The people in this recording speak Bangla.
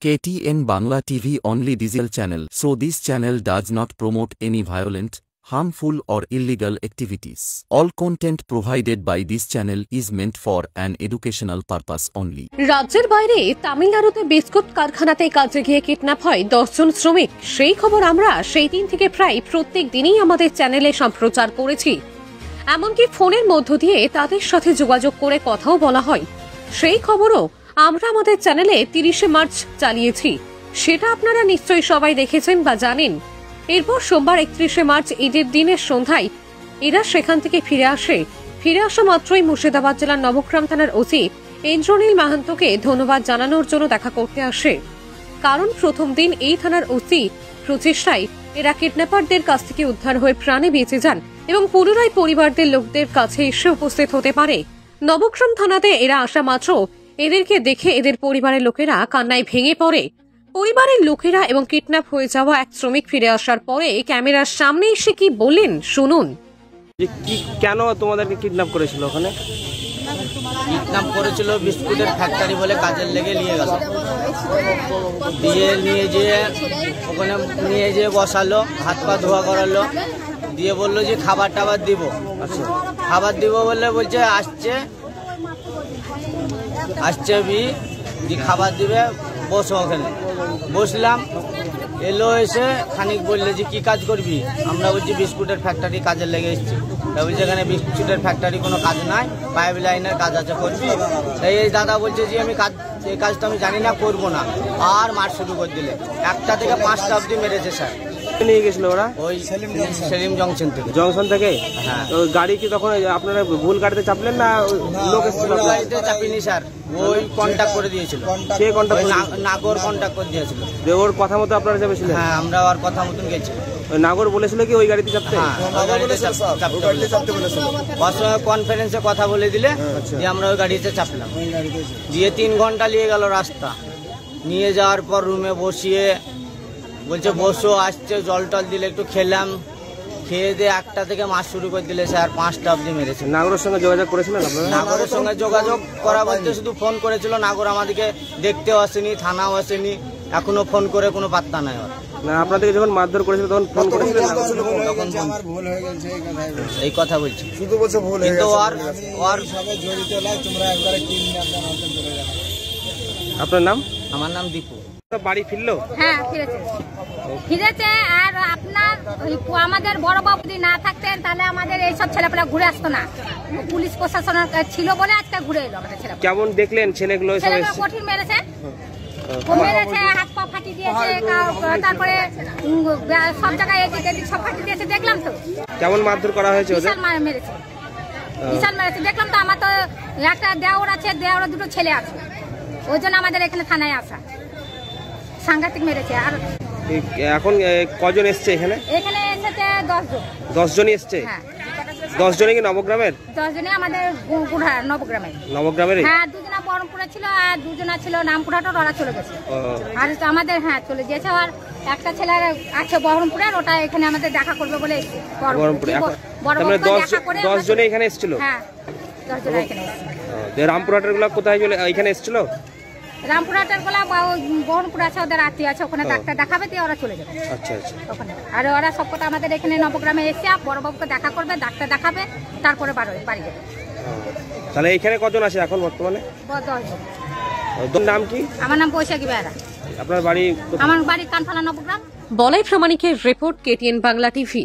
KTN Bangla TV only digital channel, so this channel does not promote any violent, harmful or illegal activities. All content provided by this channel is meant for an educational purpose only. রাজ্যের বাইরে তামিলনাড়ুতে বিস্কুট কারখানাতে কাজে গিয়ে কিডন্যাপ হয় 10 জন শ্রমিক। সেই খবর আমরা সেই দিন থেকে প্রায় প্রত্যেক দিনই আমাদের চ্যানেলে সম্প্রচার করেছি। এমনকি ফোনের মধ্য দিয়ে তাদের সাথে যোগাযোগ করে কথাও বলা হয়। সেই খবরও আমরা আমাদের চ্যানেলে 30 মার্চ চালিয়েছি। সেটা আপনারা নিশ্চয়ই সবাই দেখেছেন বা জানেন। এরপর সোমবার 31 মার্চ ঈদের দিনের সন্ধ্যায় এরা সেখান থেকে ফিরে আসা মাত্রই মুর্শিদাবাদ জেলার নবগ্রাম থানার ওসি ইন্দ্রনীল মাহান্তকে ধন্যবাদ জানানোর জন্য দেখা করতে আসে। কারণ প্রথম দিন এই থানার ওসি প্রচেষ্টায় এরা কিডন্যাপারদের কাছ থেকে উদ্ধার হয়ে প্রাণে বেঁচে যান এবং পুনরায় পরিবারদের লোকদের কাছে এসে উপস্থিত হতে পারে। নবগ্রাম থানাতে এরা আসা মাত্র এদেরকে দেখে এদের পরিবারের লোকেরা কান্নায় ভেঙে পড়ে। পরিবারের লোকেরা এবং কিডন্যাপ হয়ে যাওয়া এক শ্রমিক ফিরে আসার পরে ক্যামেরার সামনে এসে কি বললেন শুনুন। কেন তোমাদেরকে কিডন্যাপ করেছিল? ওখানে কিডন্যাপ করেছিল বিস্কুটের ফ্যাক্টরি বলে কাজের লেগে নিয়ে গেল, নিয়ে যেয়ে বসালো, হাত পা ধোয়া করালো, দিয়ে বললো যে খাবার টাবার দিব। আচ্ছা, খাবার দিব বললে বলছে আসছে যে খাবার দিবে, বসো। ওখানে বসলাম, এলো, এসে খানিক বললে যে কি কাজ করবি? আমরা বলছি বিস্কুটের ফ্যাক্টরি কাজের লেগে এসেছি। বলছে এখানে বিস্কুটের ফ্যাক্টরি কোনো কাজ নাই, পাইপ লাইনের কাজ আছে, করবি? তাই এই দাদা বলছে যে এই কাজ তো আমি জানি না, করবো না। আর মার শুরু করে দিলে 1টা থেকে 5টা অবধি মেরেছে স্যার। নিয়ে গেছিল ওরা ওই সেলিম জংশন থেকে। হ্যাঁ, তো গাড়ি কি তখন আপনারা ভুল গাড়িতে চাপলেন না লোক এসেছিল? গাড়িতে চাপিনি স্যার, ওই কন্ট্যাক্ট করে দিয়েছিল। সে কন্ট্যাক্ট নাগর কন্ট্যাক্ট করে দিয়েছিল। ওর কথা মতো আপনারা চেপেছিলেন? হ্যাঁ, আমরা ওর কথা মতন গেছি। নাগর বলেছিল কি ওই গাড়িতে চাপতে? কনফারেন্সে কথা বলে দিলে যে আমরা ওই গাড়িতে চাপলাম। দিয়ে 3 ঘন্টা নিয়ে গেল রাস্তা। নিয়ে যাওয়ার পর রুমে বসিয়ে বলছে বসো, আসছে, জল টল দিলে একটু খেলাম, খেয়ে দিয়ে 1টা থেকে মাছ শুরু করে দিলে স্যার 5টা অবধি মেরেছে। নাগরের সঙ্গে যোগাযোগ করেছিলেন আপনারা? নাগরের সঙ্গে যোগাযোগ করা বলতে শুধু ফোন করেছিল। নাগর আমাদেরকে দেখতেও আসেনি, থানাও আসেনি, এখনো ফোন করে কোনো পাত্তা নাই। না, আপনাদেরকে যখন মারধর করেছিল তখন ফোন করেছিলেন? তখন এই কথা বলছি, শুধু বলছে ভুল হয়ে গেছে। আপনার নাম? আমার নাম দীপু। বাড়ি ফিরলো? হ্যাঁ, ফিরেছে। আর আপনার আমাদের বড় বাবু যদি না থাকতেন তাহলে আমাদের এইসব ছেলেপেলা ঘুরে আসতো না। পুলিশ প্রশাসন ছিল বলে আজকে ঘুরে এলো আমাদের ছেলে। কেমন দেখলেন ছেলেগুলো? কঠিন মেরেছে, হাত পা ফাটি দিয়েছে, তারপরে সব জায়গায় এদিক সব ফাটি দিয়েছে। দেখলাম তো কেমন মারধর করা হয়েছে? মেরেছে, বিশাল মেরেছে। দেখলাম তো। আমার তো একটা দেওর আছে, দেওর 2টো ছেলে আছে, ওই জন্য আমাদের এখানে থানায় আসা। সাংঘাতিক মেরেছে। আর এখন কজন এসছে এখানে? এখানে এসেছে 10 জন। 10 জনই এসছে? হ্যাঁ। 10 জনই কি নবগ্রামের? 10 জনই আমাদের নবগ্রামের। হ্যাঁ, 2 জন বহরমপুরে ছিল আর 2 জন ছিল নামপুরহাটের, ওরা চলে গেছে। আর আমাদের চলে গিয়েছে। আর একটা ছেলে আছে বহরমপুরের, ওটা এখানে আমাদের দেখা করবে বলে বহরমপুরে। 10 জনই এখানে এসেছিল? হ্যাঁ, 10 জন এখানে এসেছিল। রামপুরহাটের গুলা কোথায় এখানে এসেছিল? রামপুরহাটের গুলা বহরমপুর আছে, ওদের আত্মীয় আছে, ওখানে ডাক্তার দেখাবে, দিয়ে ওরা চলে যাবে। আচ্ছা আচ্ছা। ওখানে আর ওরা সবকটা আমাদের এখানে নবগ্রামে এসে বড়বাবুকে দেখা করবে, ডাক্তার দেখাবে, তারপরে বাড়ি যাবে। তাহলে এখানে কজন আছে এখন বর্তমানে? 10 জন। তোর নাম কি? আমার নাম বৈশাখী বেহারা। আপনার বাড়ি? আমার বাড়ি কানফালা, নবগ্রাম। বলাই প্রামাণিকের রিপোর্ট, KTN বাংলা টিভি।